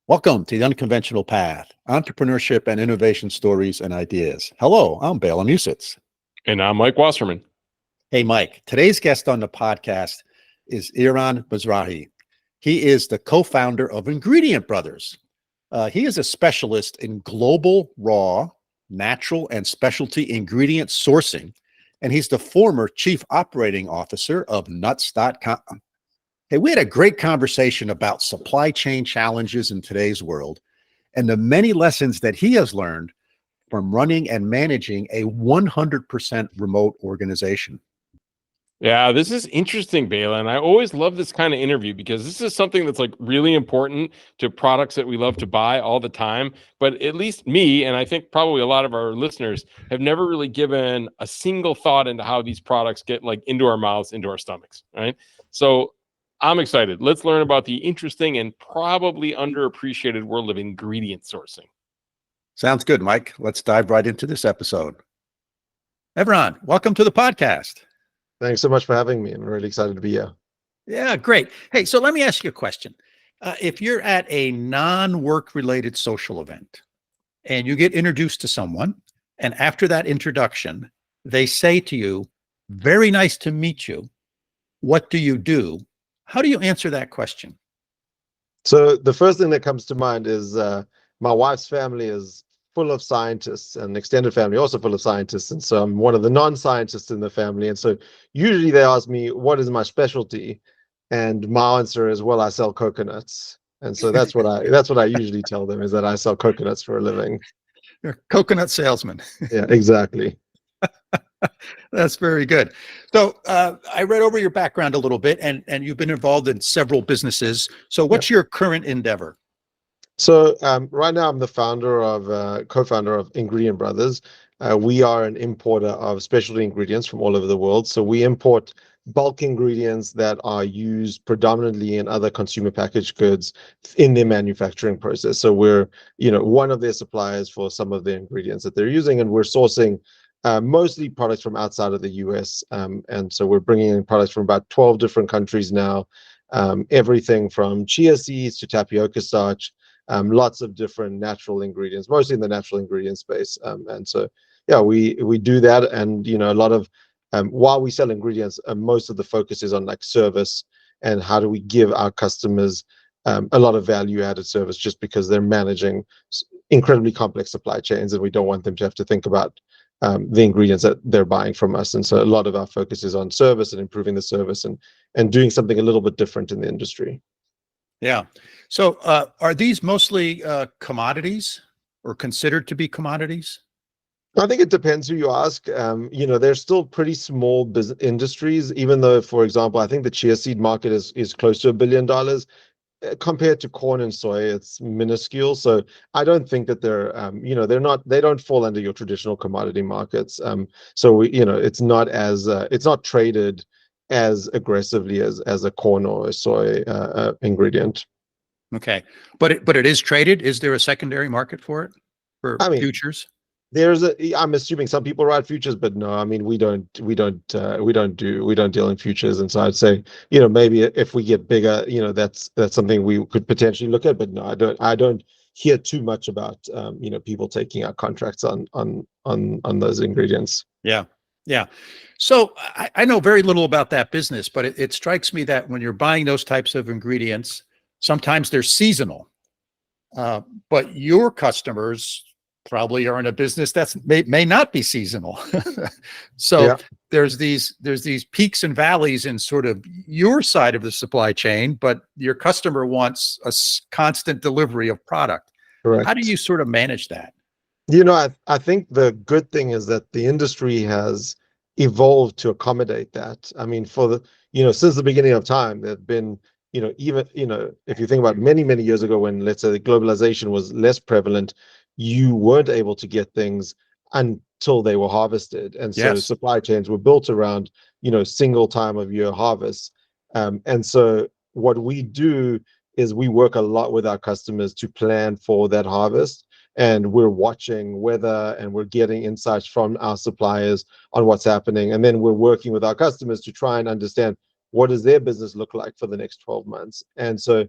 Welcome to the Unconventional Path, Entrepreneurship and Innovation Stories and Ideas. Hello, I'm Bela Musits. And I'm Mike Wasserman. Hey, Mike, today's guest on the podcast is Eran Mizrahi. He is the co-founder of Ingredient Brothers. He is a specialist in global, raw, natural, and specialty ingredient sourcing, and he's the former chief operating officer of nuts.com. Hey, we had a great conversation about supply chain challenges in today's world and the many lessons that he has learned from running and managing a 100% remote organization. Yeah, this is interesting, Bela. And I always love this kind of interview because this is something that's like really important to products that we love to buy all the time. But at least me, and I think probably a lot of our listeners, have never really given a single thought into how these products get like into our mouths, into our stomachs, right? So I'm excited. Let's learn about the interesting and probably underappreciated world of ingredient sourcing. Sounds good, Mike. Let's dive right into this episode. Eran, welcome to the podcast. Thanks so much for having me. I'm really excited to be here. Yeah, great. Hey, so let me ask you a question. If you're at a non-work related social event and you get introduced to someone, and after that introduction, they say to you, "Very nice to meet you. What do you do?" How do you answer that question? So the first thing that comes to mind is my wife's family is full of scientists, and extended family also full of scientists. And so I'm one of the non-scientists in the family. And so usually they ask me, what is my specialty? And my answer is, well, I sell coconuts. And so that's what I usually tell them, is that I sell coconuts for a living. You're a coconut salesman. Yeah, exactly. That's very good. So I read over your background a little bit, and you've been involved in several businesses. So what's your current endeavor? So right now I'm the co-founder of Ingredient Brothers. We are an importer of specialty ingredients from all over the world. So we import bulk ingredients that are used predominantly in other consumer packaged goods in their manufacturing process. So we're, one of their suppliers for some of the ingredients that they're using, and we're sourcing mostly products from outside of the US. And so we're bringing in products from about 12 different countries now, everything from chia seeds to tapioca starch. Lots of different natural ingredients, mostly in the natural ingredient space. And so, yeah, we do that. And, a lot of, while we sell ingredients, most of the focus is on like service and how do we give our customers a lot of value added service, just because they're managing incredibly complex supply chains and we don't want them to have to think about the ingredients that they're buying from us. And so a lot of our focus is on service and improving the service and doing something a little bit different in the industry. Yeah. So are these mostly commodities or considered to be commodities? I think it depends who you ask. They're still pretty small business industries, even though, for example, I think the chia seed market is close to $1 billion. Compared to corn and soy, it's minuscule. So I don't think that they don't fall under your traditional commodity markets. It's not traded as aggressively as a corn or a soy ingredient. Okay, but it is traded. Is there a secondary market for it, for futures? I'm assuming some people write futures, but no, I mean we don't deal in futures. And so I'd say, maybe if we get bigger, that's something we could potentially look at. But no, I don't hear too much about people taking out contracts on those ingredients. Yeah. Yeah. So I know very little about that business, but it strikes me that when you're buying those types of ingredients, sometimes they're seasonal. But your customers probably are in a business that's may not be seasonal. So Yeah. there's these peaks and valleys in sort of your side of the supply chain, but your customer wants a constant delivery of product. Correct. How do you sort of manage that? I think the good thing is that the industry has evolved to accommodate that. I mean, since the beginning of time, there have been, even, if you think about many, many years ago when, let's say, the globalization was less prevalent, you weren't able to get things until they were harvested. And so Yes. supply chains were built around, single time of year harvests. And so what we do is we work a lot with our customers to plan for that harvest. And we're watching weather and we're getting insights from our suppliers on what's happening. And then we're working with our customers to try and understand what does their business look like for the next 12 months. And so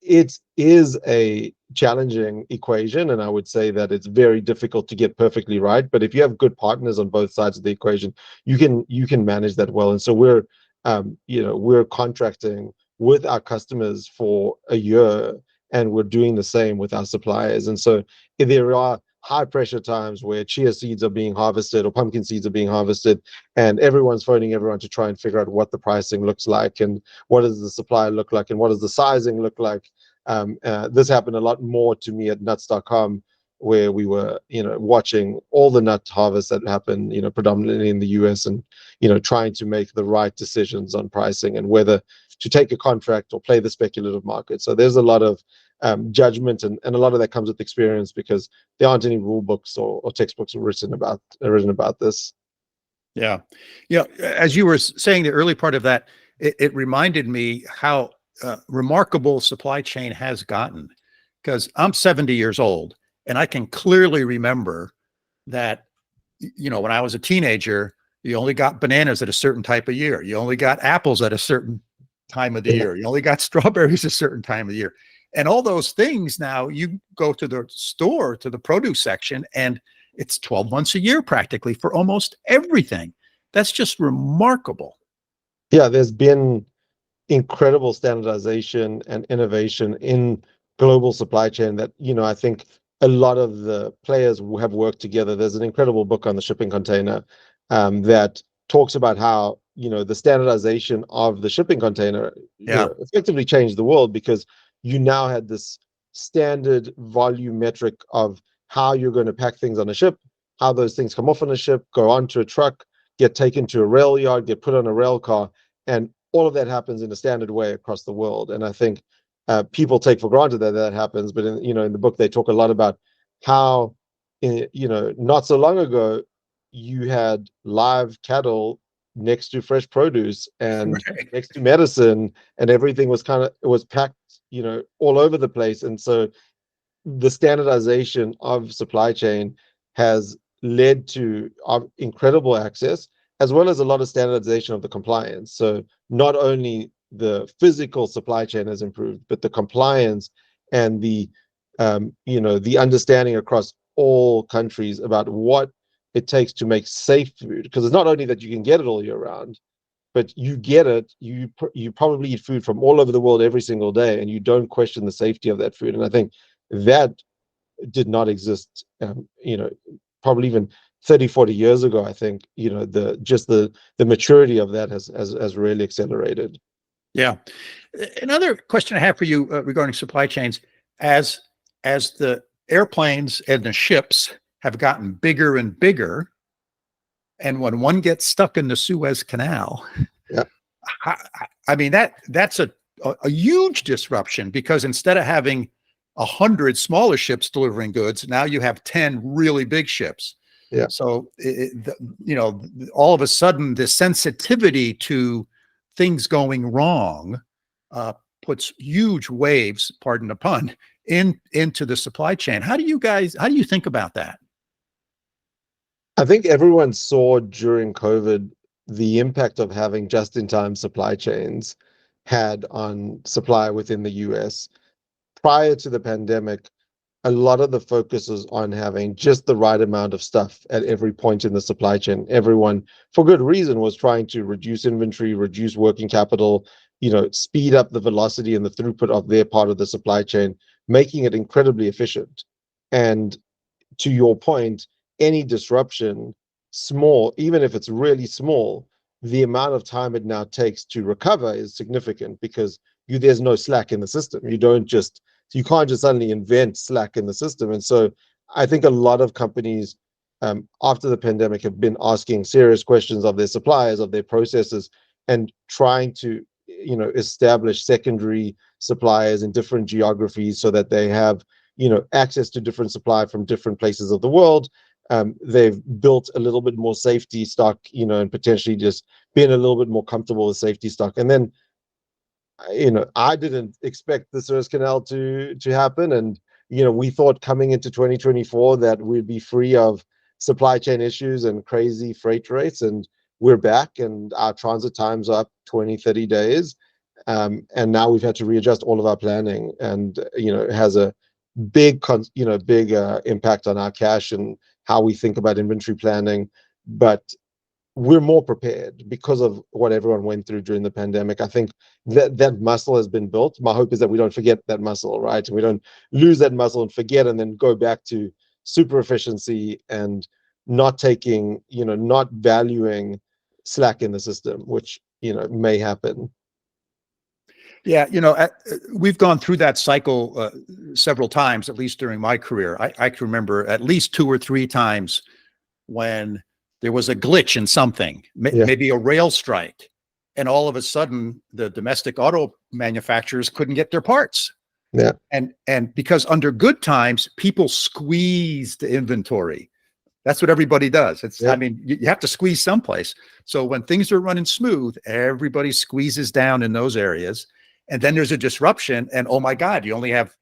it is a challenging equation, and I would say that it's very difficult to get perfectly right. But if you have good partners on both sides of the equation, you can manage that well. And so we're contracting with our customers for a year, and we're doing the same with our suppliers. And so if there are high pressure times where chia seeds are being harvested or pumpkin seeds are being harvested, and everyone's phoning everyone to try and figure out what the pricing looks like, and what does the supply look like, and what does the sizing look like. This happened a lot more to me at nuts.com, where we were, watching all the nut harvests that happen, predominantly in the US, and, trying to make the right decisions on pricing and whether to take a contract or play the speculative market. So there's a lot of judgment, and a lot of that comes with experience, because there aren't any rule books or textbooks written about this. Yeah. Yeah. As you were saying the early part of that, it reminded me how remarkable supply chain has gotten, because I'm 70 years old and I can clearly remember that, when I was a teenager, you only got bananas at a certain type of year. You only got apples at a certain time of the year. You only got strawberries a certain time of the year. And all those things, now you go to the store, to the produce section, and it's 12 months a year practically for almost everything. That's just remarkable. Yeah, there's been incredible standardization and innovation in global supply chain that, I think a lot of the players have worked together. There's an incredible book on the shipping container that talks about how, the standardization of the shipping container, Yeah. effectively changed the world, because you now had this standard volume metric of how you're going to pack things on a ship, how those things come off on a ship, go onto a truck, get taken to a rail yard, get put on a rail car, and all of that happens in a standard way across the world. And I think people take for granted that that happens, but in the book they talk a lot about how, not so long ago, you had live cattle next to fresh produce and Right. next to medicine, and everything was packed, all over the place. And so the standardization of supply chain has led to incredible access, as well as a lot of standardization of the compliance. So not only the physical supply chain has improved, but the compliance and the understanding across all countries about what it takes to make safe food. Because it's not only that you can get it all year round, but you get it, you probably eat food from all over the world every single day, and you don't question the safety of that food. And I think that did not exist, probably even 30, 40 years ago. I think, the maturity of that has really accelerated. Yeah. Another question I have for you regarding supply chains, as the airplanes and the ships have gotten bigger and bigger, and when one gets stuck in the Suez Canal, Yeah. I mean that's a huge disruption, because instead of having 100 smaller ships delivering goods, now you have 10 really big ships. Yeah. So all of a sudden the sensitivity to things going wrong puts huge waves, pardon the pun, into the supply chain. How do you think about that? I think everyone saw during COVID the impact of having just-in-time supply chains had on supply within the US. Prior to the pandemic, a lot of the focus is on having just the right amount of stuff at every point in the supply chain. Everyone, for good reason, was trying to reduce inventory, reduce working capital, speed up the velocity and the throughput of their part of the supply chain, making it incredibly efficient. And to your point, any disruption, small, even if it's really small, the amount of time it now takes to recover is significant, because there's no slack in the system. You can't just suddenly invent slack in the system. And so I think a lot of companies after the pandemic have been asking serious questions of their suppliers, of their processes, and trying to establish secondary suppliers in different geographies, so that they have access to different supply from different places of the world. They've built a little bit more safety stock, and potentially just being a little bit more comfortable with safety stock. And then, I didn't expect the Suez Canal to happen, and we thought coming into 2024 that we'd be free of supply chain issues and crazy freight rates, and we're back, and our transit times are up 20, 30 days. And now we've had to readjust all of our planning, and it has a big impact on our cash and how we think about inventory planning. But we're more prepared because of what everyone went through during the pandemic. I think that muscle has been built. My hope is that we don't forget that muscle, right? And we don't lose that muscle and forget, and then go back to super efficiency and not valuing slack in the system, which may happen. Yeah, we've gone through that cycle several times, at least during my career. I can remember at least 2 or 3 times when there was a glitch in something, maybe a rail strike, and all of a sudden the domestic auto manufacturers couldn't get their parts. Yeah. And because under good times, people squeeze the inventory. That's what everybody does. I mean, you have to squeeze someplace. So when things are running smooth, everybody squeezes down in those areas. And then there's a disruption, and oh my God, you only have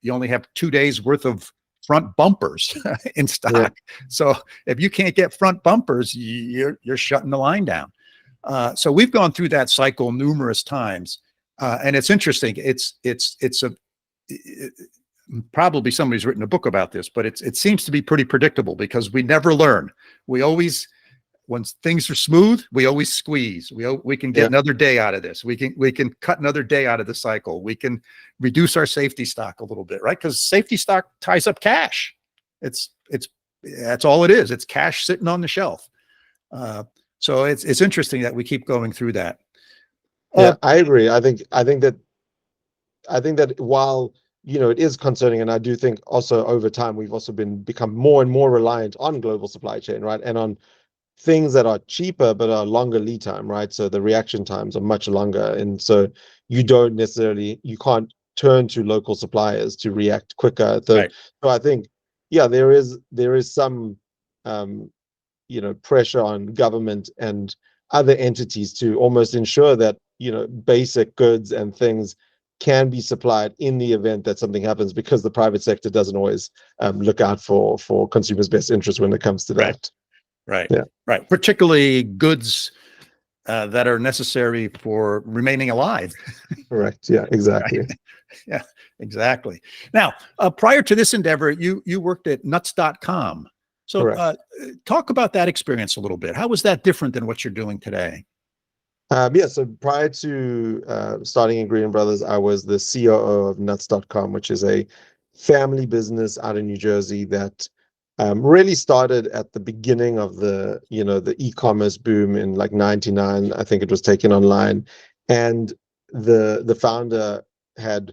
2 days worth of front bumpers in stock. Yeah. So if you can't get front bumpers, you're shutting the line down. So we've gone through that cycle numerous times, and it's interesting. Probably somebody's written a book about this, but it seems to be pretty predictable because we never learn. We always, when things are smooth, we always squeeze. We can get another day out of this. We can cut another day out of the cycle. We can reduce our safety stock a little bit, right? Because safety stock ties up cash. That's all it is. It's cash sitting on the shelf. So it's interesting that we keep going through that. Yeah, I agree. I think that while it is concerning, and I do think also over time we've also become more and more reliant on global supply chain, right, and on things that are cheaper but are longer lead time, right? So the reaction times are much longer, and so you can't turn to local suppliers to react quicker. So I think, there is some pressure on government and other entities to almost ensure that basic goods and things can be supplied in the event that something happens, because the private sector doesn't always look out for consumers' best interest when it comes to that. Right. Particularly goods that are necessary for remaining alive. Correct. Yeah, exactly. Right? Yeah, exactly. Now, prior to this endeavor, you worked at nuts.com. So talk about that experience a little bit. How was that different than what you're doing today? So prior to starting Ingredient Brothers, I was the COO of nuts.com, which is a family business out in New Jersey that really started at the beginning of the e-commerce boom in like 99. I think it was taken online, and the founder had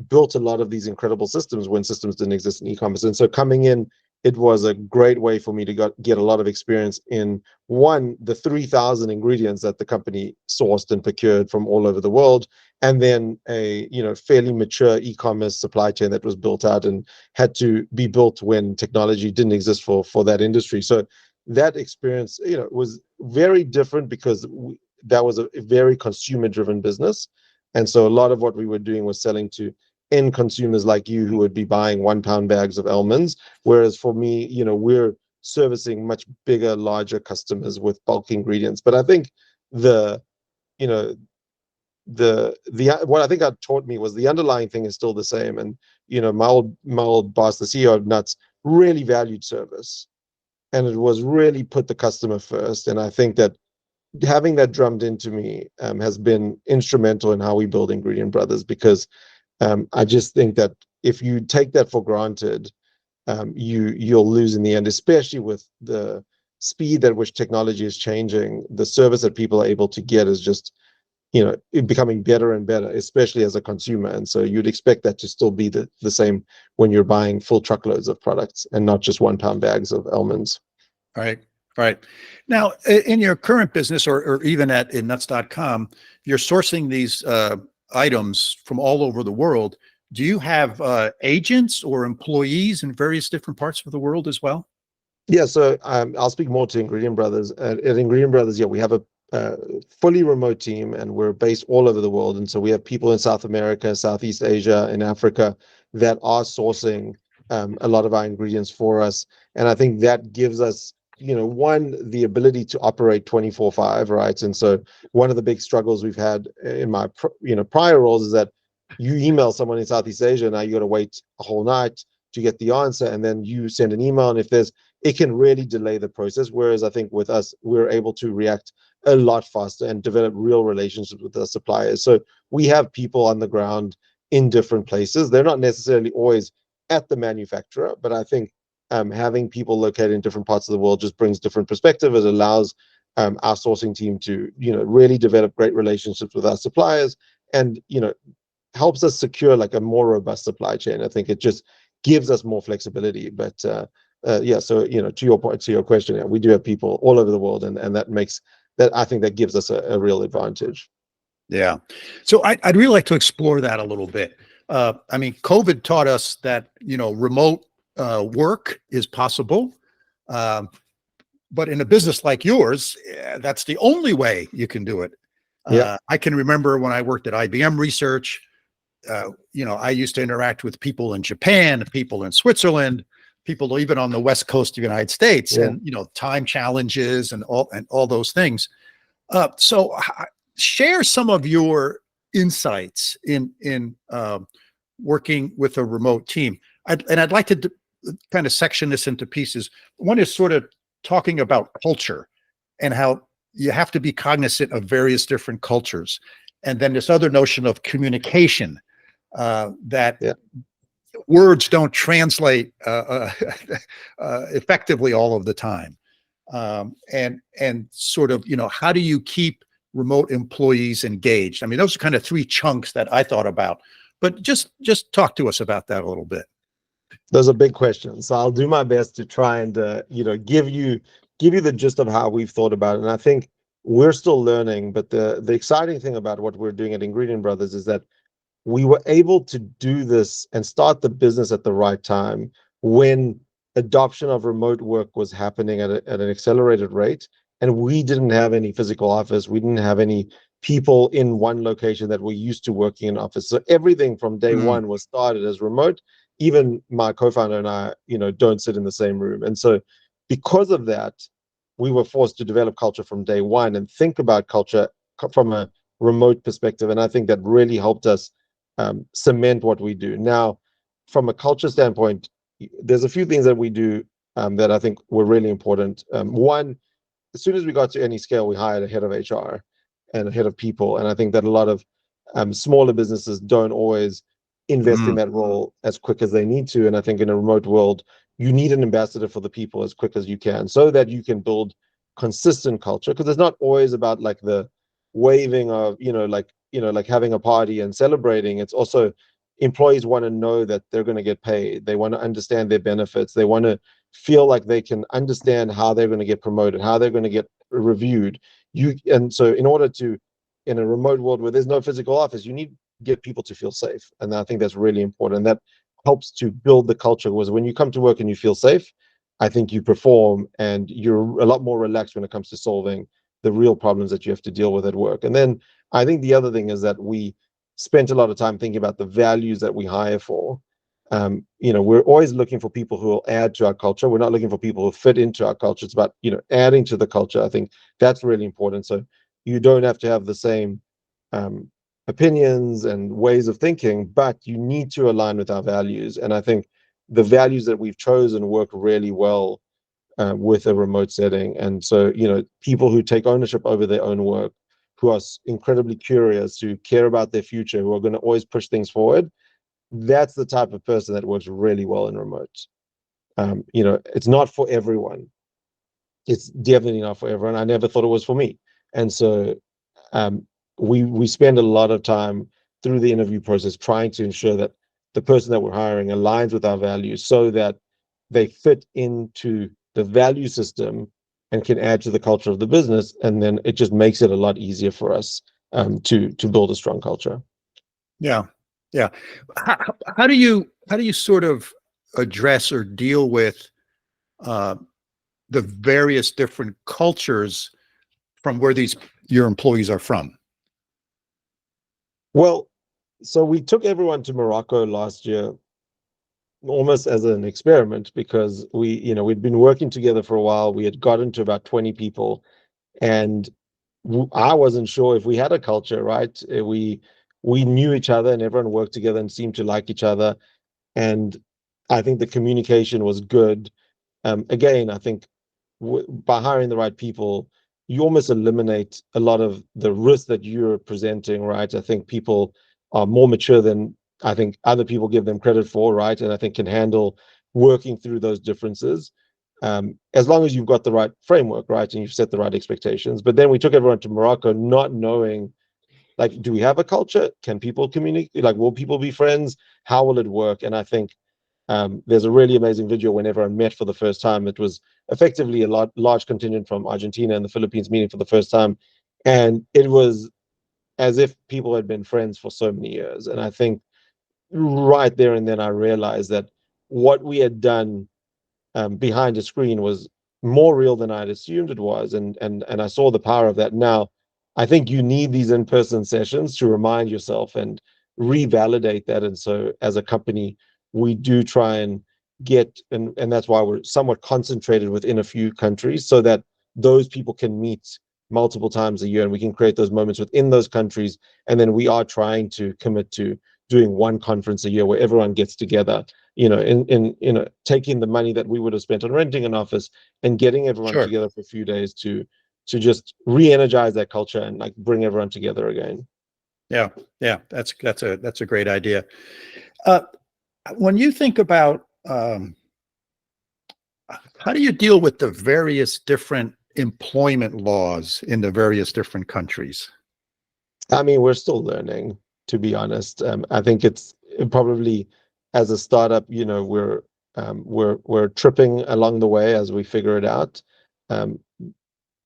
built a lot of these incredible systems when systems didn't exist in e-commerce. And so coming in, it was a great way for me to get a lot of experience in the 3,000 ingredients that the company sourced and procured from all over the world, and then a fairly mature e-commerce supply chain that was built out and had to be built when technology didn't exist for that industry. So that experience was very different because that was a very consumer-driven business, and so a lot of what we were doing was selling to end consumers like you who would be buying 1-pound bags of almonds, whereas for me, we're servicing much bigger, larger customers with bulk ingredients. But I think what I think that taught me was the underlying thing is still the same. And my old boss, the CEO of Nuts, really valued service, and it was really put the customer first. And I think that having that drummed into me has been instrumental in how we build Ingredient Brothers, because I just think that if you take that for granted, you'll lose in the end, especially with the speed at which technology is changing. The service that people are able to get is just, becoming better and better, especially as a consumer. And so you'd expect that to still be the same when you're buying full truckloads of products and not just 1-pound bags of almonds. Right. Now, in your current business, or even in nuts.com, you're sourcing these items from all over the world. Do you have agents or employees in various different parts of the world as well? Yeah, so I'll speak more to Ingredient Brothers. At Ingredient Brothers, we have a fully remote team, and we're based all over the world. And so we have people in South America, Southeast Asia, and Africa that are sourcing a lot of our ingredients for us. And I think that gives us one, the ability to operate 24/5, right? And so one of the big struggles we've had in my prior roles is that you email someone in Southeast Asia, now you got to wait a whole night to get the answer, and then you send an email, and it can really delay the process. Whereas I think with us, we're able to react a lot faster and develop real relationships with our suppliers. So we have people on the ground in different places. They're not necessarily always at the manufacturer, but I think having people located in different parts of the world just brings different perspective. It allows our sourcing team to really develop great relationships with our suppliers, and helps us secure like a more robust supply chain. I think it just gives us more flexibility. But yeah, so to your point, to your question, yeah, we do have people all over the world, and I think that gives us a real advantage. Yeah. So I'd really like to explore that a little bit. I mean, COVID taught us that, remote work is possible. But in a business like yours, that's the only way you can do it. Yeah. I can remember when I worked at IBM Research, I used to interact with people in Japan, people in Switzerland, people even on the West Coast of the United States, Yeah. and, time challenges and all those things. So share some of your insights in working with a remote team. I'd like to kind of section this into pieces. One is sort of talking about culture and how you have to be cognizant of various different cultures. And then this other notion of communication, that Yeah. words don't translate effectively all of the time. And sort of, how do you keep remote employees engaged? I mean, those are kind of three chunks that I thought about, but just talk to us about that a little bit. Those are big questions. So I'll do my best to try and give you the gist of how we've thought about it. And I think we're still learning, but the exciting thing about what we're doing at Ingredient Brothers is that we were able to do this and start the business at the right time when adoption of remote work was happening at an accelerated rate, and we didn't have any physical office. We didn't have any people in one location that were used to working in office. So everything from day one was started as remote. Even my co-founder and I, don't sit in the same room. And so because of that, we were forced to develop culture from day one and think about culture from a remote perspective. And I think that really helped us cement what we do. Now, from a culture standpoint, there's a few things that we do that I think were really important. One, as soon as we got to any scale, we hired a head of HR and a head of people. And I think that a lot of smaller businesses don't always invest in that role as quick as they need to. And I think in a remote world, you need an ambassador for the people as quick as you can, so that you can build consistent culture. Because it's not always about like the waving of, like having a party and celebrating. It's also employees want to know that they're going to get paid. They want to understand their benefits. They want to feel like they can understand how they're going to get promoted, how they're going to get reviewed. And so in order to, in a remote world where there's no physical office, you need to get people to feel safe. And I think that's really important. And that helps to build the culture, was when you come to work and you feel safe, I think you perform and you're a lot more relaxed when it comes to solving the real problems that you have to deal with at work. And then I think the other thing is that we spent a lot of time thinking about the values that we hire for. We're always looking for people who will add to our culture. We're not looking for people who fit into our culture. It's about, adding to the culture. I think that's really important. So you don't have to have the same opinions and ways of thinking, but you need to align with our values. And I think the values that we've chosen work really well with a remote setting. And so, people who take ownership over their own work, who are incredibly curious, who care about their future, who are going to always push things forward, that's the type of person that works really well in remote. It's not for everyone. It's definitely not for everyone. I never thought it was for me. And so we spend a lot of time through the interview process trying to ensure that the person that we're hiring aligns with our values, so that they fit into the value system and can add to the culture of the business. And then it just makes it a lot easier for us to build a strong culture. Yeah. Yeah. How do you sort of address or deal with the various different cultures from where your employees are from? Well, so we took everyone to Morocco last year, almost as an experiment, because we'd been working together for a while. We had gotten to about 20 people, and I wasn't sure if we had a culture, right? We knew each other, and everyone worked together and seemed to like each other. And I think the communication was good. Again, I think by hiring the right people, you almost eliminate a lot of the risk that you're presenting, right? I think people are more mature than I think other people give them credit for, right? And I think can handle working through those differences, as long as you've got the right framework, right? And you've set the right expectations. But then we took everyone to Morocco not knowing, like, do we have a culture? Can people communicate? Like, will people be friends? How will it work? And I think there's a really amazing video whenever I met for the first time. It was effectively a large contingent from Argentina and the Philippines meeting for the first time. And it was as if people had been friends for so many years. And I think right there and then I realized that what we had done behind a screen was more real than I'd assumed it was, and I saw the power of that. Now, I think you need these in-person sessions to remind yourself and revalidate that. And so, as a company, we do try and get, and that's why we're somewhat concentrated within a few countries, so that those people can meet multiple times a year, and we can create those moments within those countries. And then we are trying to commit to doing one conference a year where everyone gets together, in taking the money that we would have spent on renting an office and getting everyone Sure. together for a few days to just re-energize that culture and like bring everyone together again. Yeah, yeah, that's a great idea. Uh, when you think about how do you deal with the various different employment laws in the various different countries? I mean, we're still learning, to be honest. I think it's probably, as a startup, we're tripping along the way as we figure it out. Um,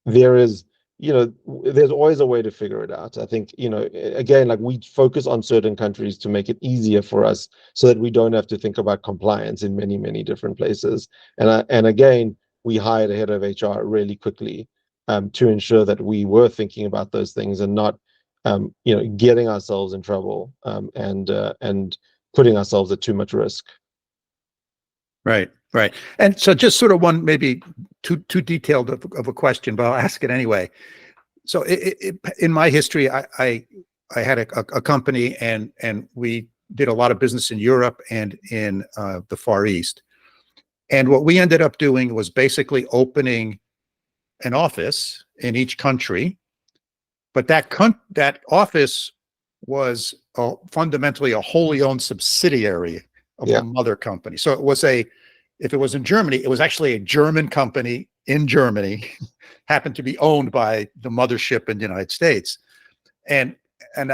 there is, there's always a way to figure it out. I think, again, like, we focus on certain countries to make it easier for us so that we don't have to think about compliance in many, many different places. And again, we hired a head of HR really quickly, to ensure that we were thinking about those things and not, getting ourselves in trouble, and putting ourselves at too much risk. Right, right. And so just sort of one, maybe too detailed of a question, but I'll ask it anyway. So in my history, I had a company, and we did a lot of business in Europe and in the Far East. And what we ended up doing was basically opening an office in each country, but that office was fundamentally a wholly owned subsidiary of Yeah. the mother company. So if it was in Germany, it was actually a German company in Germany, happened to be owned by the mothership in the United States. And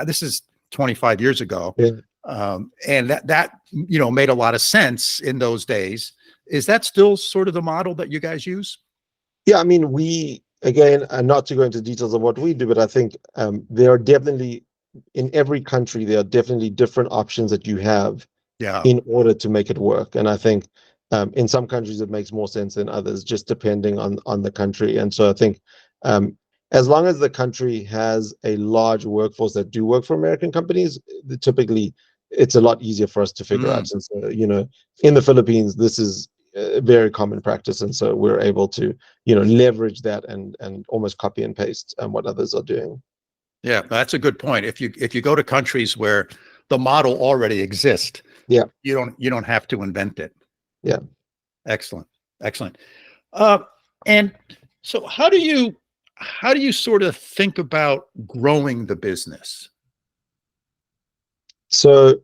this is 25 years ago. Yeah. And that made a lot of sense in those days. Is that still sort of the model that you guys use? Yeah, I mean, again, not to go into details of what we do, but I think there are definitely, in every country, there are definitely different options that you have in order to make it work. And I think in some countries it makes more sense than others, just depending on the country. And so I think as long as the country has a large workforce that do work for American companies, typically it's a lot easier for us to figure out. And so, in the Philippines, this is a very common practice. And so we're able to, leverage that and almost copy and paste what others are doing. Yeah, that's a good point. If you go to countries where the model already exists, yeah, you don't have to invent it. Yeah. Excellent. And so how do you sort of think about growing the business? So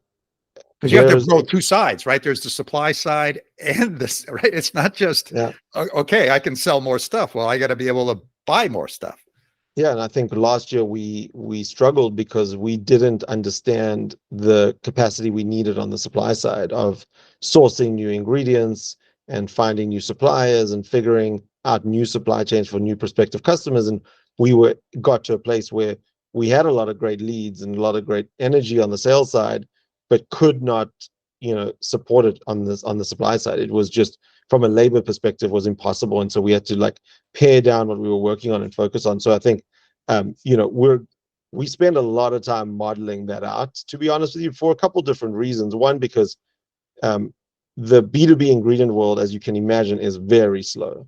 because you have to grow two sides, right? There's the supply side and this, right? It's not just, okay, I can sell more stuff. Well, I got to be able to buy more stuff. Yeah, and I think last year we struggled because we didn't understand the capacity we needed on the supply side of sourcing new ingredients and finding new suppliers and figuring out new supply chains for new prospective customers. And we got to a place where we had a lot of great leads and a lot of great energy on the sales side, but could not, support it on the supply side. It was just, from a labor perspective, was impossible. And so we had to like pare down what we were working on and focus on. So I think, we spend a lot of time modeling that out, to be honest with you, for a couple different reasons. One, because the B2B ingredient world, as you can imagine, is very slow.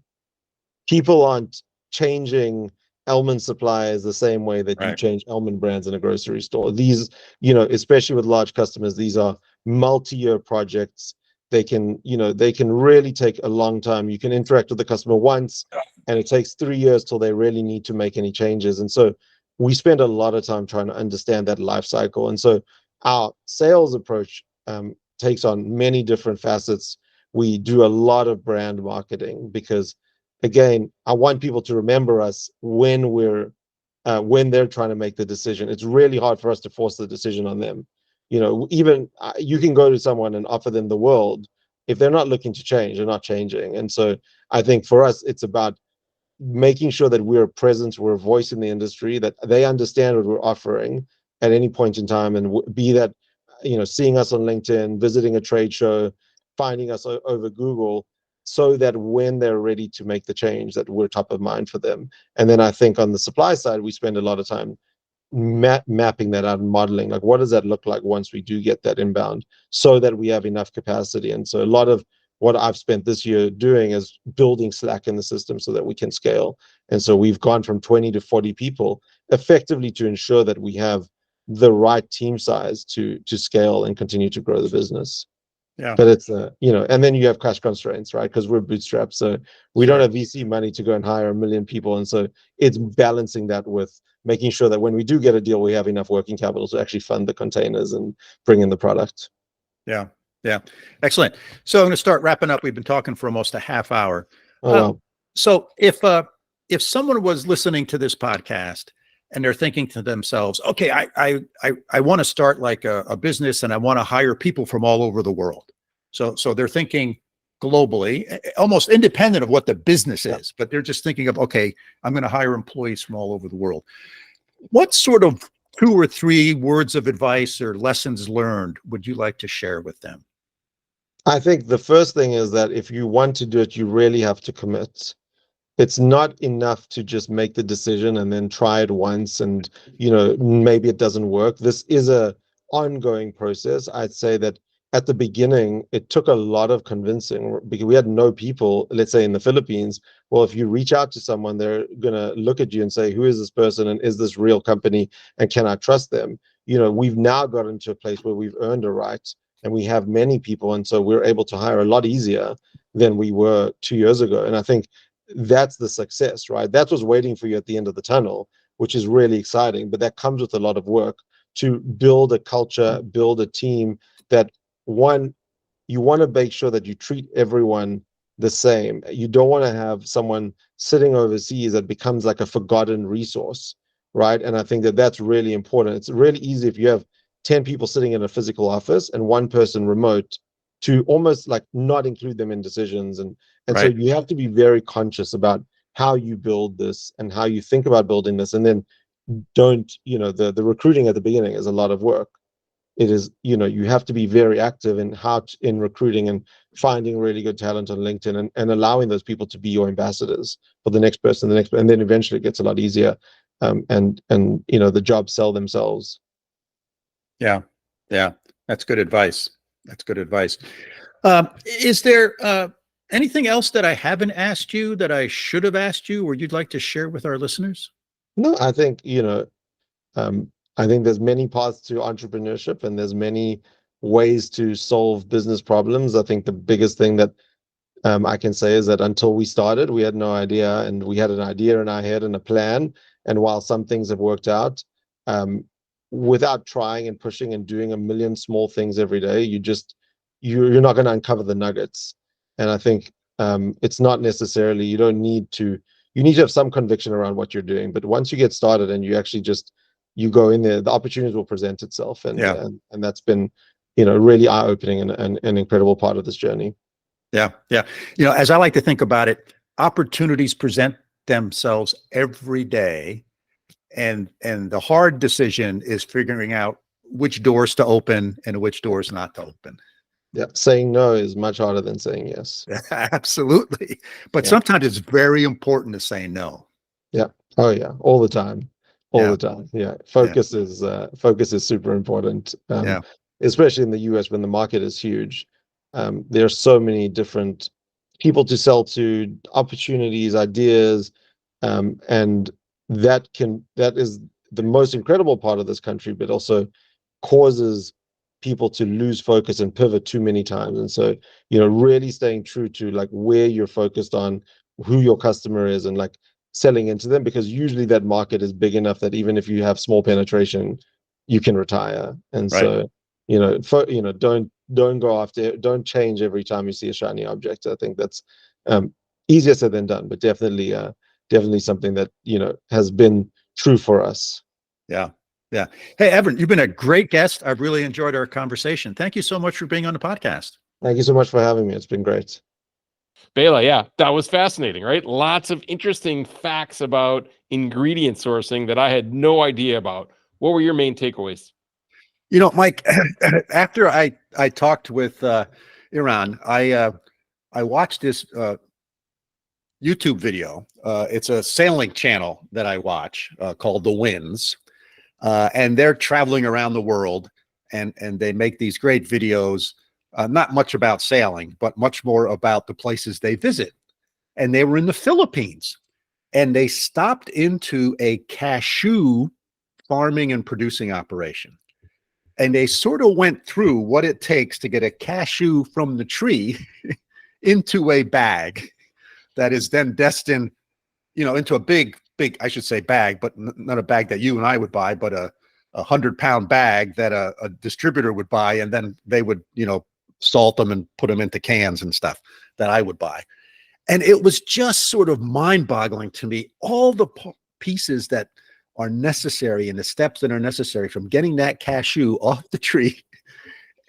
People aren't changing almond suppliers the same way that you Right. change almond brands in a grocery store. These, especially with large customers, these are multi-year projects. They can really take a long time. You can interact with the customer once, and it takes 3 years till they really need to make any changes. And so we spend a lot of time trying to understand that life cycle. And so our sales approach takes on many different facets. We do a lot of brand marketing because, again, I want people to remember us when they're trying to make the decision. It's really hard for us to force the decision on them. Even you can go to someone and offer them the world. If they're not looking to change, they're not changing. And so I think for us, it's about making sure that we're a presence, we're a voice in the industry, that they understand what we're offering at any point in time, and be that, seeing us on LinkedIn, visiting a trade show, finding us over Google, so that when they're ready to make the change, that we're top of mind for them. And then I think on the supply side, we spend a lot of time mapping that out and modeling, like, what does that look like once we do get that inbound, so that we have enough capacity. And so a lot of what I've spent this year doing is building slack in the system so that we can scale. And so we've gone from 20 to 40 people effectively to ensure that we have the right team size to scale and continue to grow the business. Yeah. But it's and then you have cash constraints, right? Because we're bootstrapped, so we don't have VC money to go and hire 1 million people. And so it's balancing that with making sure that when we do get a deal, we have enough working capital to actually fund the containers and bring in the product. Yeah. Yeah. Excellent. So I'm going to start wrapping up. We've been talking for almost a half hour. Oh, wow. So if someone was listening to this podcast and they're thinking to themselves, okay, I want to start like a business and I want to hire people from all over the world. So they're thinking globally, almost independent of what the business is, but they're just thinking of, okay, I'm going to hire employees from all over the world. What sort of 2 or 3 words of advice or lessons learned would you like to share with them? I think the first thing is that if you want to do it, you really have to commit. It's not enough to just make the decision and then try it once and, maybe it doesn't work. This is a ongoing process. I'd say that at the beginning, it took a lot of convincing because we had no people, let's say in the Philippines. Well, if you reach out to someone, they're going to look at you and say, who is this person? And is this real company? And can I trust them? We've now gotten to a place where we've earned a right and we have many people. And so we're able to hire a lot easier than we were 2 years ago. And I think that's the success, right? That's what's waiting for you at the end of the tunnel, which is really exciting. But that comes with a lot of work to build a culture, build a team that, one, you want to make sure that you treat everyone the same. You don't want to have someone sitting overseas that becomes like a forgotten resource, right? And I think that that's really important. It's really easy if you have 10 people sitting in a physical office and 1 person remote to almost like not include them in decisions. And so you have to be very conscious about how you build this and how you think about building this. And then don't, the recruiting at the beginning is a lot of work. It is, you have to be very active in recruiting and finding really good talent on LinkedIn and allowing those people to be your ambassadors for the next person, and then eventually it gets a lot easier. And the jobs sell themselves. Yeah. Yeah. That's good advice. That's good advice. Is there anything else that I haven't asked you that I should have asked you or you'd like to share with our listeners? No, I think, I think there's many paths to entrepreneurship and there's many ways to solve business problems. I think the biggest thing that I can say is that until we started, we had no idea, and we had an idea in our head and a plan. And while some things have worked out, without trying and pushing and doing 1 million small things every day, you're not going to uncover the nuggets. And I think it's not necessarily, you need to have some conviction around what you're doing. But once you get started and you actually you go in there, the opportunities will present itself. And that's been, really eye-opening and an incredible part of this journey. Yeah. Yeah. As I like to think about it, opportunities present themselves every day. And the hard decision is figuring out which doors to open and which doors not to open. Yeah. Saying no is much harder than saying yes. Absolutely. But sometimes it's very important to say no. Yeah. Oh yeah. All the time. All the time. Yeah. Focus is super important. Especially in the US when the market is huge. There are so many different people to sell to, opportunities, ideas, and that is the most incredible part of this country, but also causes people to lose focus and pivot too many times. And so, really staying true to like where you're focused on, who your customer is, and like selling into them, because usually that market is big enough that even if you have small penetration, you can retire. And Right. so, don't go after, don't change every time you see a shiny object. I think that's easier said than done, but definitely something that has been true for us. Yeah. Yeah. Hey, Evan, you've been a great guest. I've really enjoyed our conversation. Thank you so much for being on the podcast. Thank you so much for having me. It's been great. Bela, yeah, that was fascinating, right? Lots of interesting facts about ingredient sourcing that I had no idea about. What were your main takeaways? Mike, after I talked with Eran, I watched this YouTube video. It's a sailing channel that I watch called The Winds. And they're traveling around the world, and they make these great videos, not much about sailing, but much more about the places they visit. And they were in the Philippines, and they stopped into a cashew farming and producing operation. And they sort of went through what it takes to get a cashew from the tree into a bag that is then destined, into a big, I should say bag, but not a bag that you and I would buy, but a 100-pound bag that a distributor would buy. And then they would, salt them and put them into cans and stuff that I would buy. And it was just sort of mind-boggling to me, all the pieces that are necessary and the steps that are necessary from getting that cashew off the tree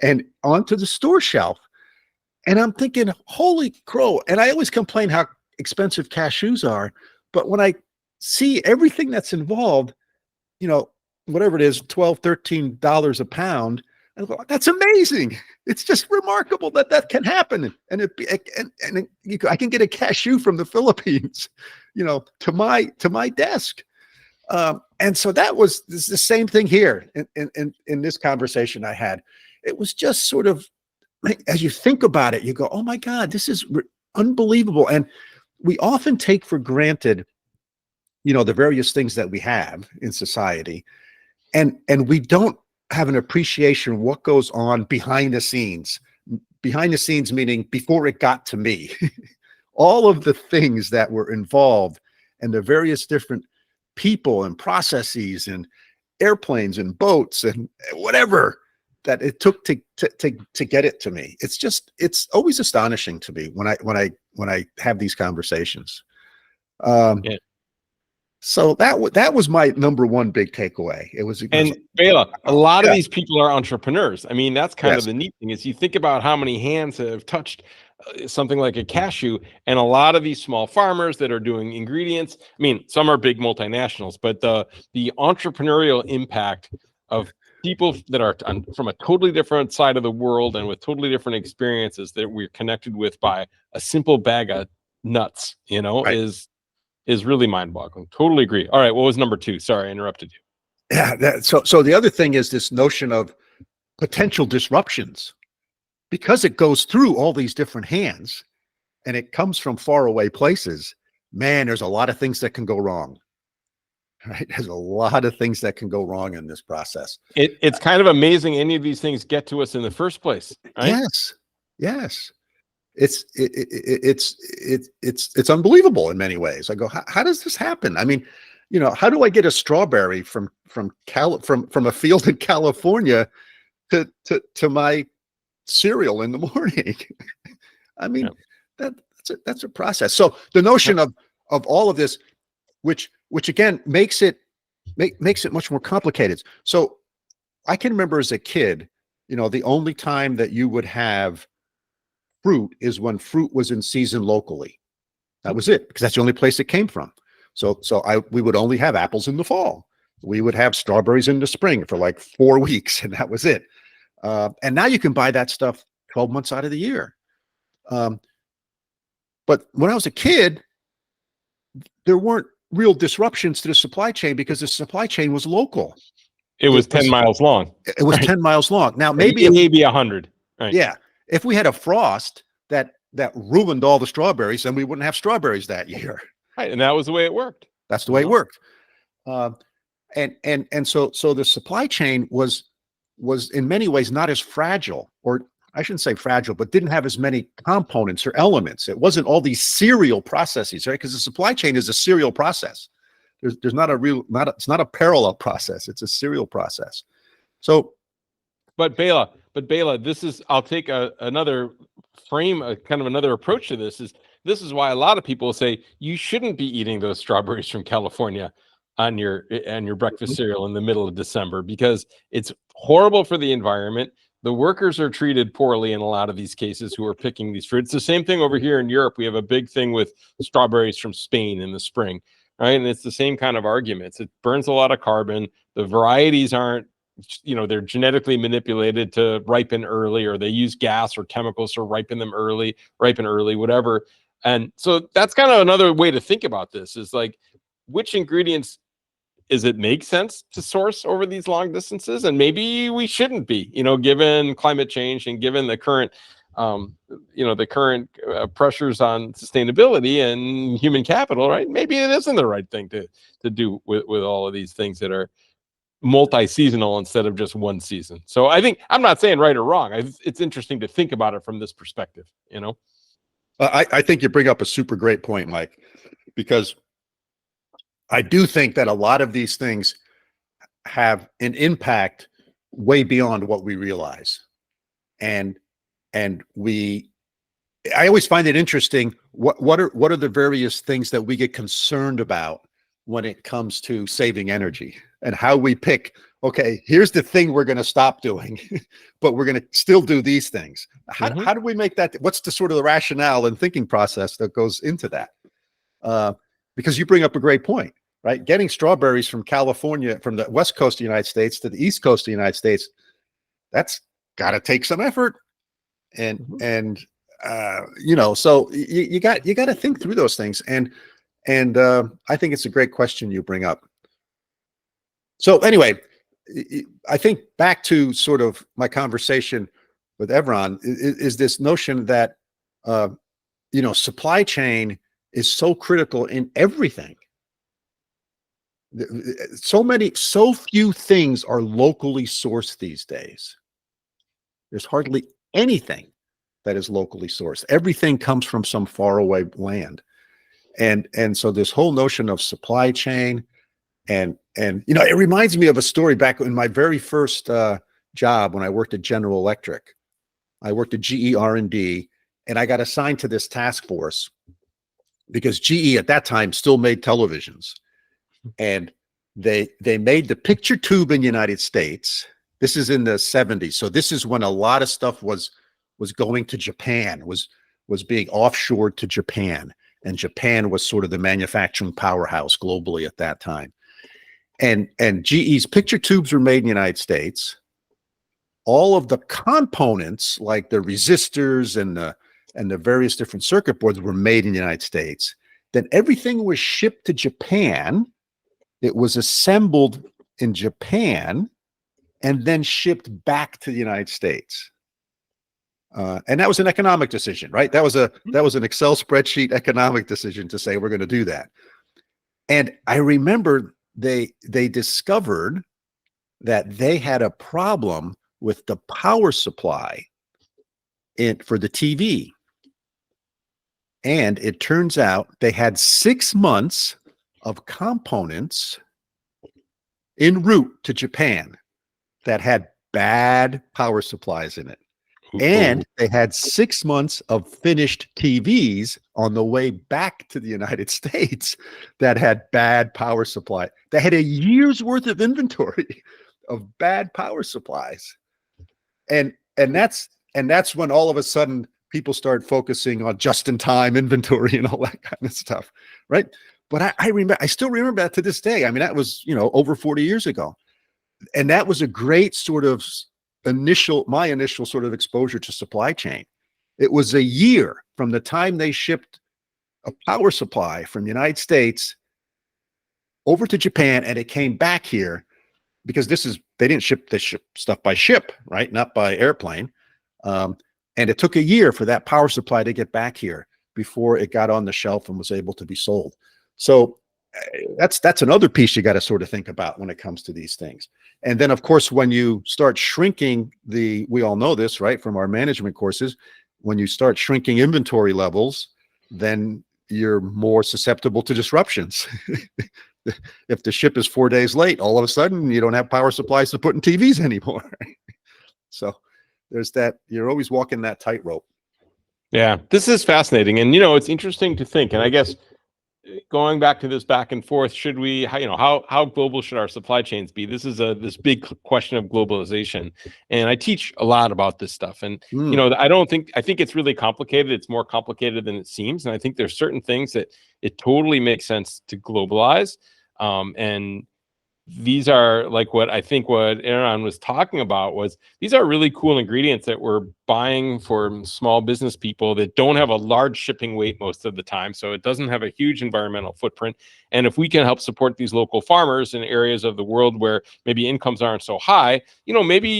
and onto the store shelf. And I'm thinking, holy crow. And I always complain how expensive cashews are. But when I see everything that's involved, whatever it is, $12, $13 a pound, I go, that's amazing. It's just remarkable that can happen. And I can get a cashew from the Philippines, to my desk. And so that was the same thing here in this conversation I had. It was just sort of, as you think about it, you go, oh my God, this is unbelievable. And we often take for granted, the various things that we have in society. And we don't have an appreciation of what goes on behind the scenes. Behind the scenes, meaning before it got to me. All of the things that were involved and the various different people and processes and airplanes and boats and whatever that it took to get it to me. It's always astonishing to me when I have these conversations. Yeah. So that was my number one big takeaway. And Bela, a lot Yeah. of these people are entrepreneurs. I mean, that's kind Yes. of the neat thing is you think about how many hands have touched something like a cashew, and a lot of these small farmers that are doing ingredients. I mean, some are big multinationals, but the entrepreneurial impact of people that are from a totally different side of the world and with totally different experiences that we're connected with by a simple bag of nuts, Right. is really mind-boggling. Totally agree. All right, what was number 2? Sorry, I interrupted you. Yeah. So the other thing is this notion of potential disruptions, because it goes through all these different hands and it comes from far away places. Man, there's a lot of things that can go wrong. Right? There's a lot of things that can go wrong in this process. It's kind of amazing any of these things get to us in the first place, right? Yes. It's unbelievable in many ways. I go, how does this happen? I mean, how do I get a strawberry from a field in California to my cereal in the morning? I mean, that's a process. So the notion of all of this, which again makes it much more complicated. So I can remember as a kid, the only time that you would have fruit is when fruit was in season locally. That was it, because that's the only place it came from. So we would only have apples in the fall. We would have strawberries in the spring for like 4 weeks, and that was it. And now you can buy that stuff 12 months out of the year. But when I was a kid, there weren't real disruptions to the supply chain because the supply chain was local. It was 10 miles long. It was 10 miles long. Now maybe maybe 100. Right. Yeah. If we had a frost that ruined all the strawberries, then we wouldn't have strawberries that year. Right, and that was the way it worked. That's the way it worked. And so the supply chain was in many ways not as fragile, or I shouldn't say fragile, but didn't have as many components or elements. It wasn't all these serial processes, right? Because the supply chain is a serial process. There's not a real, it's not a parallel process. It's a serial process. So, but Bela, this is, I'll take another frame, kind of another approach to this is why a lot of people say you shouldn't be eating those strawberries from California on your breakfast cereal in the middle of December, because it's horrible for the environment. The workers are treated poorly in a lot of these cases who are picking these fruits. The same thing over here in Europe. We have a big thing with strawberries from Spain in the spring, right? And it's the same kind of arguments. It burns a lot of carbon. The varieties aren't, they're genetically manipulated to ripen early, or they use gas or chemicals to ripen early, whatever. And so that's kind of another way to think about this, is like, which ingredients does it make sense to source over these long distances? And maybe we shouldn't be, given climate change and given the current, pressures on sustainability and human capital, right? Maybe it isn't the right thing to do with all of these things that are multi-seasonal instead of just one season. So I think, I'm not saying right or wrong. It's interesting to think about it from this perspective, I think you bring up a super great point, Mike, because I do think that a lot of these things have an impact way beyond what we realize. And I always find it interesting. What are the various things that we get concerned about when it comes to saving energy, and how we pick, okay, here's the thing we're going to stop doing, but we're going to still do these things. How do we make that? What's the sort of the rationale and thinking process that goes into that? Because you bring up a great point, right? Getting strawberries from California, from the West Coast of the United States to the East Coast of the United States, that's got to take some effort. So you got to think through those things. And I think it's a great question you bring up. So anyway, I think back to sort of my conversation with Eran is this notion that, supply chain is so critical in everything. So few things are locally sourced these days. There's hardly anything that is locally sourced. Everything comes from some faraway land. And so this whole notion of supply chain, and it reminds me of a story back in my very first job when I worked at General Electric. I worked at GE R&D, and I got assigned to this task force because GE at that time still made televisions, and they made the picture tube in the United States. This is in the 70s, so this is when a lot of stuff was going to Japan, was being offshored to Japan. And Japan was sort of the manufacturing powerhouse globally at that time. And GE's picture tubes were made in the United States. All of the components, like the resistors and the various different circuit boards, were made in the United States. Then everything was shipped to Japan. It was assembled in Japan and then shipped back to the United States. And that was an economic decision, right? That was an Excel spreadsheet economic decision to say we're going to do that. And I remember they discovered that they had a problem with the power supply for the TV. And it turns out they had 6 months of components en route to Japan that had bad power supplies in it. And they had 6 months of finished TVs on the way back to the United States that had bad power supply. They had a year's worth of inventory of bad power supplies. And that's when all of a sudden people start focusing on just-in-time inventory and all that kind of stuff, right? But I still remember that to this day. I mean, that was, over 40 years ago. And that was a great sort of my initial sort of exposure to supply chain. It was a year from the time they shipped a power supply from the United States over to Japan, and it came back here, because they didn't ship stuff by ship, right? Not by airplane. And it took a year for that power supply to get back here before it got on the shelf and was able to be sold. So that's another piece you got to sort of think about when it comes to these things. And then, of course, when you start shrinking we all know this, right, from our management courses, when you start shrinking inventory levels, then you're more susceptible to disruptions. If the ship is 4 days late, all of a sudden you don't have power supplies to put in TVs anymore. So there's that. You're always walking that tightrope. Yeah, this is fascinating. And, it's interesting to think. And I guess going back to this back and forth, should we, how global should our supply chains be? This is this big question of globalization. And I teach a lot about this stuff. And, I think it's really complicated. It's more complicated than it seems. And I think there's certain things that it totally makes sense to globalize. And these are like what Eran was talking about was these are really cool ingredients that we're buying for small business people that don't have a large shipping weight most of the time. So it doesn't have a huge environmental footprint. And if we can help support these local farmers in areas of the world where maybe incomes aren't so high, maybe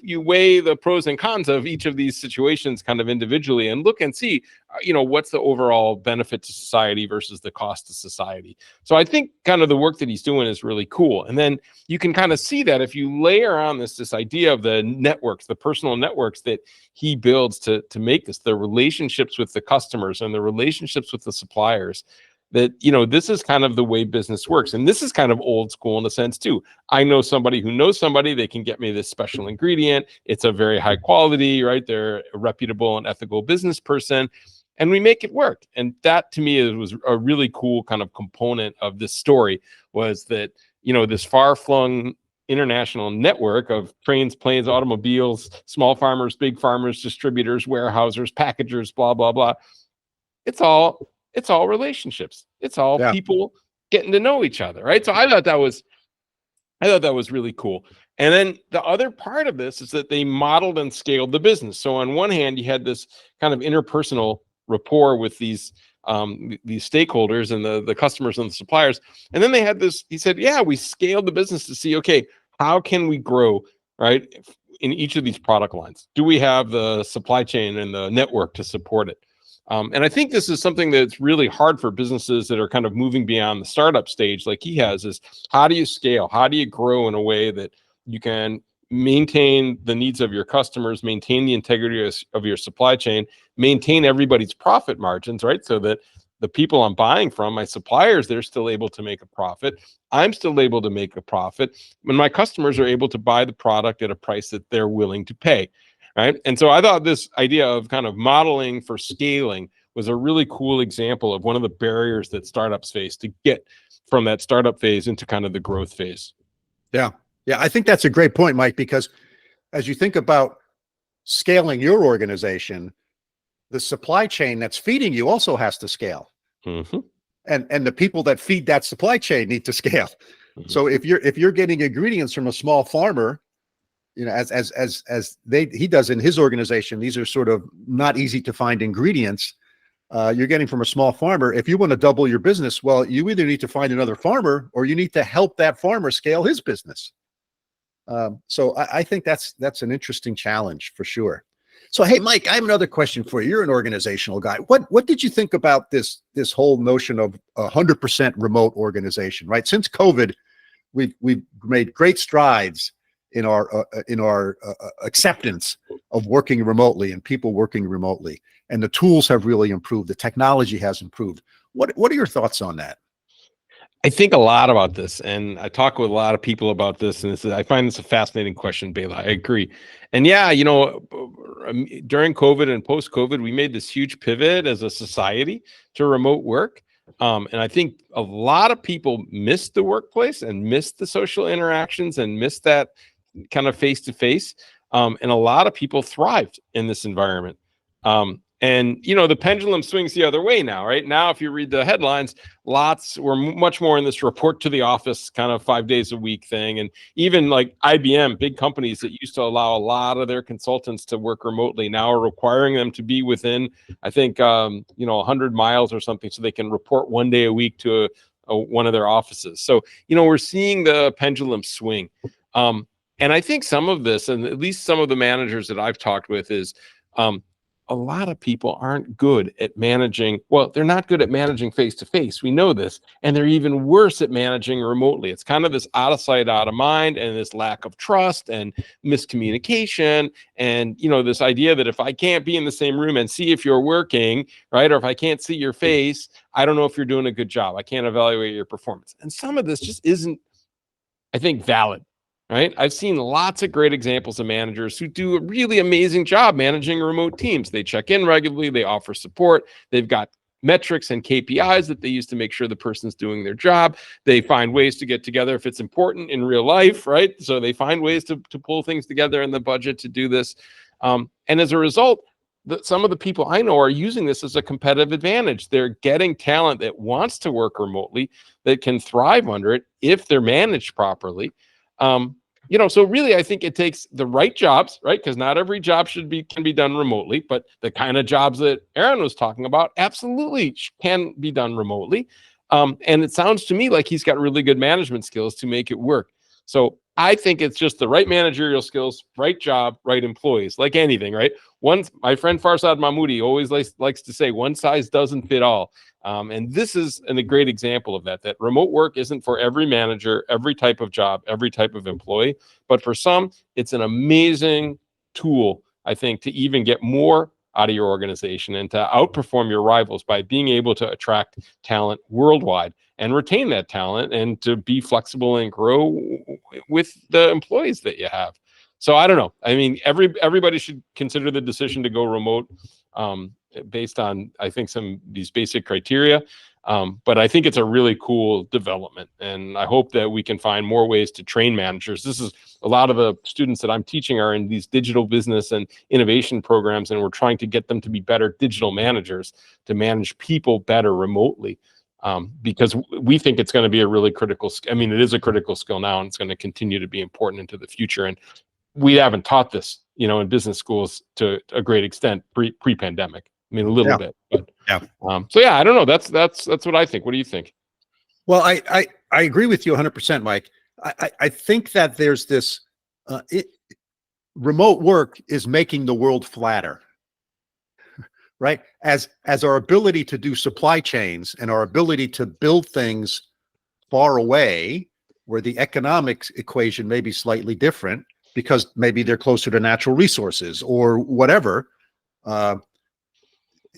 you weigh the pros and cons of each of these situations kind of individually and look and see, what's the overall benefit to society versus the cost to society. So I think kind of the work that he's doing is really cool. And then you can kind of see that if you layer on this idea of the networks, the personal networks that he builds to make this, the relationships with the customers and the relationships with the suppliers, that, this is kind of the way business works. And this is kind of old school in a sense too. I know somebody who knows somebody, they can get me this special ingredient. It's a very high quality, right? They're a reputable and ethical business person, and we make it work. And that to me was a really cool kind of component of this story, was that, this far-flung international network of trains, planes, automobiles, small farmers, big farmers, distributors, warehousers, packagers, blah, blah, blah. It's all relationships. It's all people getting to know each other, right? So I thought that was really cool. And then the other part of this is that they modeled and scaled the business. So on one hand, you had this kind of interpersonal rapport with these stakeholders and the customers and the suppliers. And then they had this, he said, we scaled the business to see, okay, how can we grow, right, in each of these product lines? Do we have the supply chain and the network to support it? And I think this is something that's really hard for businesses that are kind of moving beyond the startup stage like he has, is how do you scale? How do you grow in a way that you can maintain the needs of your customers, maintain the integrity of your supply chain, maintain everybody's profit margins, right? So that the people I'm buying from, my suppliers, they're still able to make a profit. I'm still able to make a profit. When my customers are able to buy the product at a price that they're willing to pay, right? And so I thought this idea of kind of modeling for scaling was a really cool example of one of the barriers that startups face to get from that startup phase into kind of the growth phase. Yeah. I think that's a great point, Mike, because as you think about scaling your organization, the supply chain that's feeding you also has to scale. Mm-hmm. And the people that feed that supply chain need to scale. Mm-hmm. So if you're getting ingredients from a small farmer, as he does in his organization, these are sort of not easy to find ingredients. You're getting from a small farmer. If you want to double your business, well, you either need to find another farmer or you need to help that farmer scale his business. So I think that's an interesting challenge for sure. So, hey, Mike, I have another question for you. You're an organizational guy. What did you think about this whole notion of 100% remote organization, right? Since COVID, we've made great strides in our acceptance of working remotely and people working remotely, and the tools have really improved. The technology has improved. What are your thoughts on that? I think a lot about this, and I talk with a lot of people about this, and I find this a fascinating question, Bela. I agree. And during COVID and post-COVID, we made this huge pivot as a society to remote work. And I think a lot of people missed the workplace and missed the social interactions and missed that kind of face-to-face. And a lot of people thrived in this environment. And the pendulum swings the other way now, right? Now, if you read the headlines, we're much more in this report to the office kind of 5 days a week thing. And even like IBM, big companies that used to allow a lot of their consultants to work remotely now are requiring them to be within, I think, 100 miles or something, so they can report 1 day a week to one of their offices. So, we're seeing the pendulum swing. And I think some of this, and at least some of the managers that I've talked with, is A lot of people aren't good at managing. Well, they're not good at managing face to face. We know this, and they're even worse at managing remotely. It's kind of this out of sight, out of mind, and this lack of trust and miscommunication. And, this idea that if I can't be in the same room and see if you're working, right, or if I can't see your face, I don't know if you're doing a good job. I can't evaluate your performance. And some of this just isn't, I think, valid. Right? I've seen lots of great examples of managers who do a really amazing job managing remote teams. They check in regularly, they offer support, they've got metrics and KPIs that they use to make sure the person's doing their job. They find ways to get together if it's important in real life, right? So they find ways to pull things together in the budget to do this. And as a result, some of the people I know are using this as a competitive advantage. They're getting talent that wants to work remotely, that can thrive under it if they're managed properly. So really, I think it takes the right jobs, right? Because not every job can be done remotely, but the kind of jobs that Eran was talking about absolutely can be done remotely. And it sounds to me like he's got really good management skills to make it work. So I think it's just the right managerial skills, right job, right employees, like anything, right? My friend Farsad Mahmoudi always likes to say, one size doesn't fit all. And this is a great example of that remote work isn't for every manager, every type of job, every type of employee. But for some, it's an amazing tool, I think, to even get more out of your organization and to outperform your rivals by being able to attract talent worldwide and retain that talent and to be flexible and grow with the employees that you have. So I don't know. I mean, everybody should consider the decision to go remote based on, I think, some of these basic criteria. But I think it's a really cool development. And I hope that we can find more ways to train managers. This is a lot of the students that I'm teaching are in these digital business and innovation programs, and we're trying to get them to be better digital managers, to manage people better remotely. Because we think it's going to be a really critical skill. I mean, it is a critical skill now, and it's going to continue to be important into the future. And we haven't taught this, in business schools to a great extent pre-pandemic. I mean, a little bit, but so yeah, I don't know. That's what I think. What do you think? Well, I agree with you 100%, Mike. I think that there's this remote work is making the world flatter, right? As our ability to do supply chains and our ability to build things far away, where the economics equation may be slightly different because maybe they're closer to natural resources or whatever,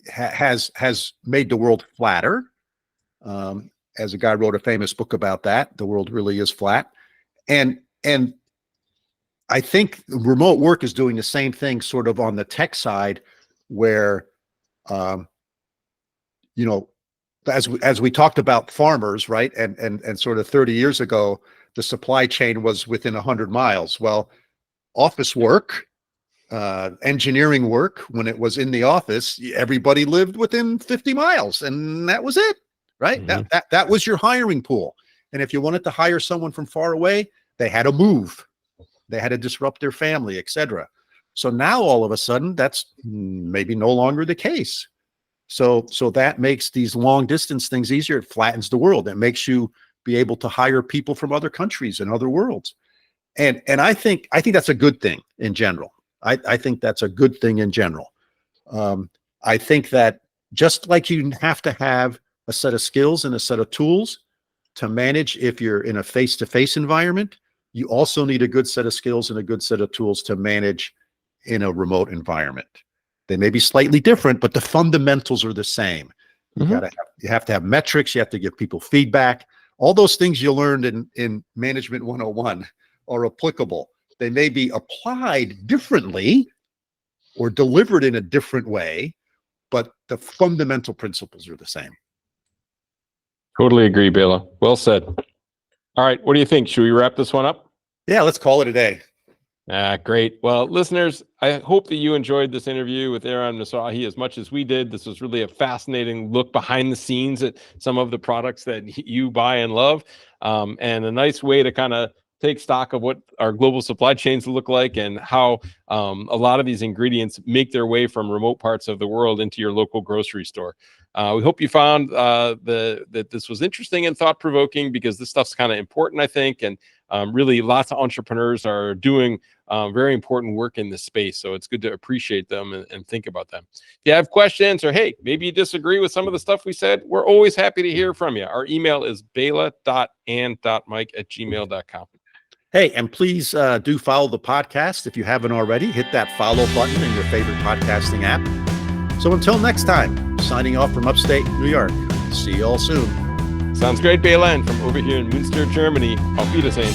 has made the world flatter. As a guy wrote a famous book about that, the world really is flat. And I think remote work is doing the same thing sort of on the tech side where, as we talked about farmers, right? And sort of 30 years ago, the supply chain was within 100 miles. Well, office work, engineering work, when it was in the office, everybody lived within 50 miles and that was it, right? Mm-hmm. That was your hiring pool. And if you wanted to hire someone from far away, they had to move. They had to disrupt their family, etc. So now all of a sudden, that's maybe no longer the case. So that makes these long distance things easier. It flattens the world. It makes you be able to hire people from other countries and other worlds. And I think that's a good thing in general. I think that's a good thing in general. I think that just like you have to have a set of skills and a set of tools to manage if you're in a face-to-face environment, you also need a good set of skills and a good set of tools to manage in a remote environment. They may be slightly different, but the fundamentals are the same. Mm-hmm. You have to have metrics. You have to give people feedback. All those things you learned in Management 101 are applicable. They may be applied differently or delivered in a different way, but the fundamental principles are the same. Totally agree, Bela. Well said. All right. What do you think? Should we wrap this one up? Yeah, let's call it a day. Great. Well, listeners, I hope that you enjoyed this interview with Eran Mizrahi as much as we did. This was really a fascinating look behind the scenes at some of the products that you buy and love, and a nice way to kind of take stock of what our global supply chains look like and how a lot of these ingredients make their way from remote parts of the world into your local grocery store. We hope you found that this was interesting and thought-provoking, because this stuff's kind of important, I think, and really lots of entrepreneurs are doing very important work in this space. So it's good to appreciate them and think about them. If you have questions or, hey, maybe you disagree with some of the stuff we said, we're always happy to hear from you. Our email is bela.and.mike@gmail.com. Hey, and please do follow the podcast. If you haven't already, hit that follow button in your favorite podcasting app. So until next time, signing off from upstate New York. See you all soon. Sounds great, Bela. And from over here in Münster, Germany, auf Wiedersehen.